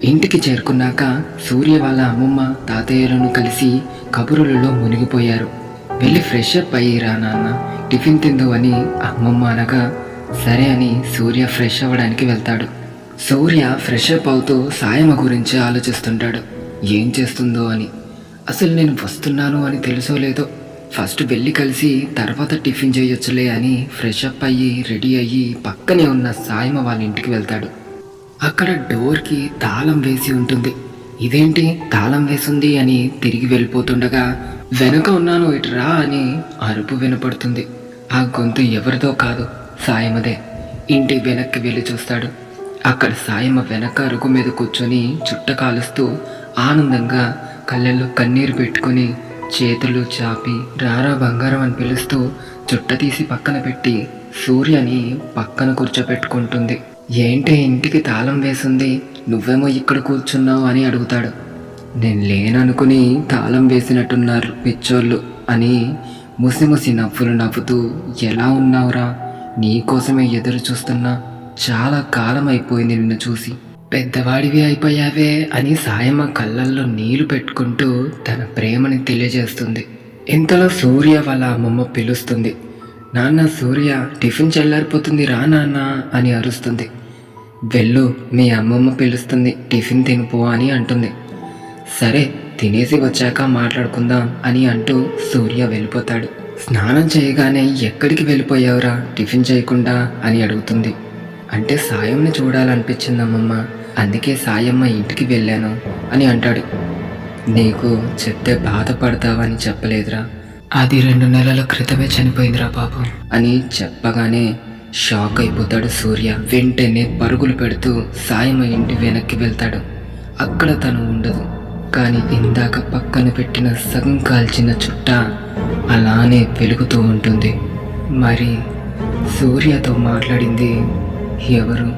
ఇంటికి చేరుకున్నాక సూర్య వాళ్ళ అమ్మమ్మ తాతయ్యలను కలిసి కబురులలో మునిగిపోయారు. వెళ్ళి ఫ్రెష్ అప్ అయ్యి రా నాన్న, టిఫిన్ తిందు అని అమ్మమ్మ అనగా సరే అని సూర్య ఫ్రెష్ అవ్వడానికి వెళ్తాడు. సూర్య ఫ్రెష్ అప్ అవుతూ సాయమ్మ గురించి ఆలోచిస్తుంటాడు. ఏం చేస్తుందో అని. అసలు నేను వస్తున్నాను అని తెలుసో లేదో, ఫస్ట్ వెళ్ళి కలిసి తర్వాత టిఫిన్ చేయొచ్చులే అని ఫ్రెష్ అప్ అయ్యి రెడీ అయ్యి పక్కనే ఉన్న సాయమ్మ వాళ్ళ ఇంటికి వెళ్తాడు. అక్కడ డోర్కి తాళం వేసి ఉంటుంది. ఇదేంటి తాళం వేసింది అని తిరిగి వెళ్ళిపోతుండగా వెనక ఉన్నాను ఇటు రా అని అరుపు వినపడుతుంది. ఆ గొంతు ఎవరిదో కాదు, సాయమ్మదే. ఇంటి వెనక్కి వెళ్ళి చూస్తాడు. అక్కడ సాయమ్మ వెనక అరుగు మీద కూర్చొని చుట్ట కాలుస్తూ ఆనందంగా కళ్ళల్లో కన్నీరు పెట్టుకుని చేతులు చాపి రారా బంగారం అని పిలుస్తూ చుట్ట తీసి పక్కన పెట్టి సూర్యని పక్కన కూర్చోపెట్టుకుంటుంది. ఏంటి ఇంటికి తాళం వేసింది, నువ్వేమో ఇక్కడ కూర్చున్నావు అని అడుగుతాడు. నేను లేననుకుని తాళం వేసినట్టున్నారు పిచ్చోళ్ళు అని ముసిముసి నవ్వులు నవ్వుతూ ఎలా ఉన్నావురా, నీకోసమే ఎదురు చూస్తున్నా, చాలా కాలం అయిపోయింది నిన్ను చూసి, పెద్దవాడివి అయిపోయావే అని సాయమ్మ కళ్ళల్లో నీళ్లు పెట్టుకుంటూ తన ప్రేమని తెలియజేస్తుంది. ఇంతలో సూర్య వాళ్ళ అమ్మమ్మ పిలుస్తుంది. నాన్న సూర్య, టిఫిన్ చల్లారిపోతుంది రా నాన్న అని అరుస్తుంది. వెళ్ళు, మీ అమ్మమ్మ పిలుస్తుంది, టిఫిన్ తినిపో అని అంటుంది. సరే తినేసి వచ్చాక మాట్లాడుకుందాం అని అంటూ సూర్య వెళ్ళిపోతాడు. స్నానం చేయగానే ఎక్కడికి వెళ్ళిపోయావురా టిఫిన్ చేయకుండా అని అడుగుతుంది. అంటే సాయమ్మని చూడాలనిపించింది అమ్మమ్మ, అందుకే సాయమ్మ ఇంటికి వెళ్ళాను అని అంటాడు. నీకు చెప్తే బాధపడతావని చెప్పలేదురా, అది 2 నెలల క్రితమే చనిపోయిందిరా బాబు అని చెప్పగానే షాక్ అయిపోతాడు సూర్య. వెంటనే పరుగులు పెడుతూ సాయమ్మ ఇంటి వెనక్కి వెళ్తాడు. అక్కడ తను ఉండదు, కానీ ఇందాక పక్కన పెట్టిన సగం కాల్చిన చుట్ట అలానే వెలుగుతూ ఉంటుంది. మరి సూర్యతో మాట్లాడింది ఎవరు?